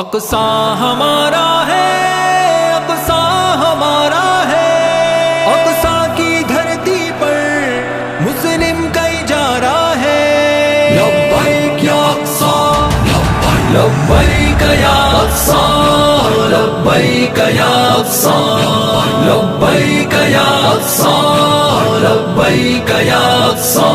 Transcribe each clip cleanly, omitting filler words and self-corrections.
اقصی ہمارا ہے، اقصی ہمارا ہے، اقصی کی دھرتی پر مسلم کا اجارہ ہے۔ لبیک یا اقصی، لبیک یا اقصی، لبیک یا اقصی، لبیک یا اقصی، لبیک یا اقصی۔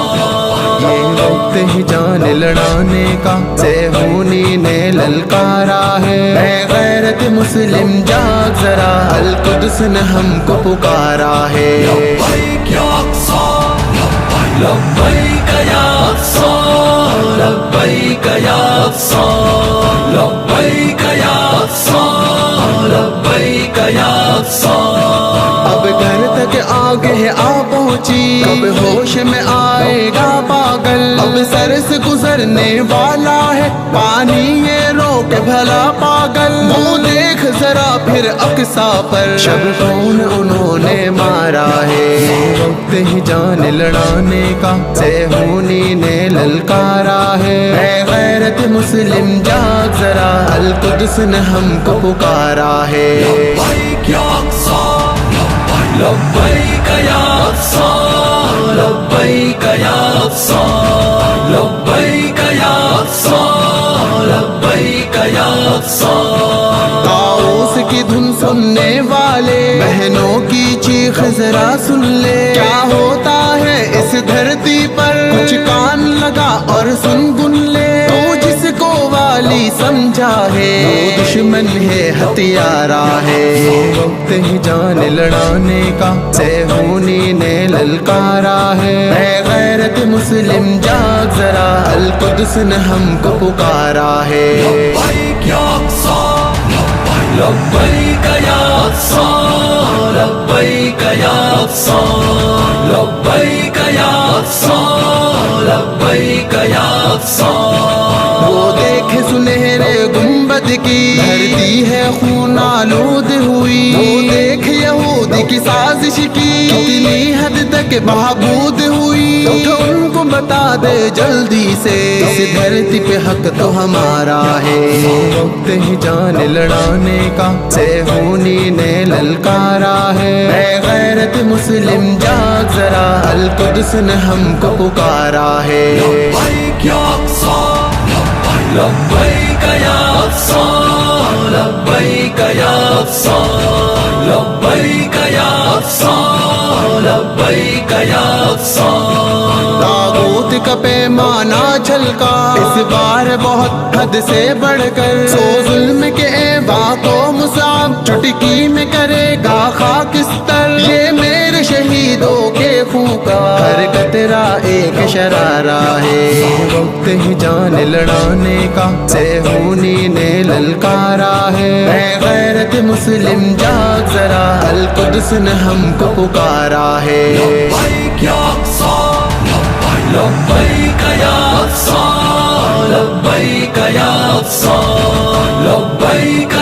یہ وقت ہی جان لڑانے کا صہیونی نے للکارا ہے، اے غیرت مسلم جاگ ذرا، القدس نے ہم کو پکارا ہے۔ لبیک یا اقصی، لبیک یا اقصی، لبیک یا اقصی، لبیک یا اقصی، لبیک یا اقصی۔ اب گھر تک آگے ہے آ پہنچی، کب ہوش میں آئے گا پاگل، اب سر سے گزرنے والا ہے پانی، یہ روک بھلا پاگل، وہ دیکھ ذرا پھر اقصی پر شب کون انہوں نے مارا ہے۔ وقت ہی جان لڑانے کا صہیونی نے للکارا ہے، اے غیرت مسلم جاگ ذرا، القدس نے ہم کو پکارا ہے۔ لبیک یا اقصی، لبیک یا اقصی، لبیک یا اقصی، لبیک یا اقصی، لبیک یا اقصی۔ طاؤس کی دھن سننے والے بہنوں کی چیخ ذرا سن لے، کیا ہوتا ہے اس دھرتی پر، کچھ کان لگا اور سن گن لے، تو جس کو والی سمجھا ہے وہ دشمن ہے ہتھیارا ہے۔ وقت ہی جان لڑانے کا صہیونی نے للکارا ہے، اے غیرت مسلم جاگ ذرا، القدس نے ہم کو پکارا ہے۔ لبیک یا اقصی، لبیک یا اقصی، لبیک یا اقصی، لبیک یا اقصی، لبیک یا اقصی۔ وہ دیکھ سنہرے گنبد کی دھرتی ہے خون آلود ہوئی، وہ دیکھ یہودی کی سازش کی کتنی حد تک بہبود ہوئی، تو ان کو بتا دے جلدی سے اس دھرتی پہ حق تو ہمارا ہے۔ وقت ہی جان لڑانے کا صہیونی نے للکارا ہے، اے غیرت مسلم جاگ ذرا، القدس نے ہم کو پکارا ہے۔ لبیک یا اقصی، لبیک یا اقصی، لبیک یا اقصی، لبیک یا اقصی، لبیک یا اقصی۔ طاغوت کا پیمانہ چھلکا اس بار بہت حد سے بڑھ کر، سو ظلم کے ایوا کو مصعب چٹکی میں کرے گا خاکستر، یہ میرے شہیدوں کے خون کا ہر قطرہ ایک شرارہ ہے۔ وقت ہی جان لڑانے کا صہیونی نے للکارا ہے، اے غیرت مسلم جاگ ذرا، القدس نے ہم کو پکارا ہے۔ لبیک یا اقصی، لبیک یا اقصی، لبیک یا اقصی، لبیک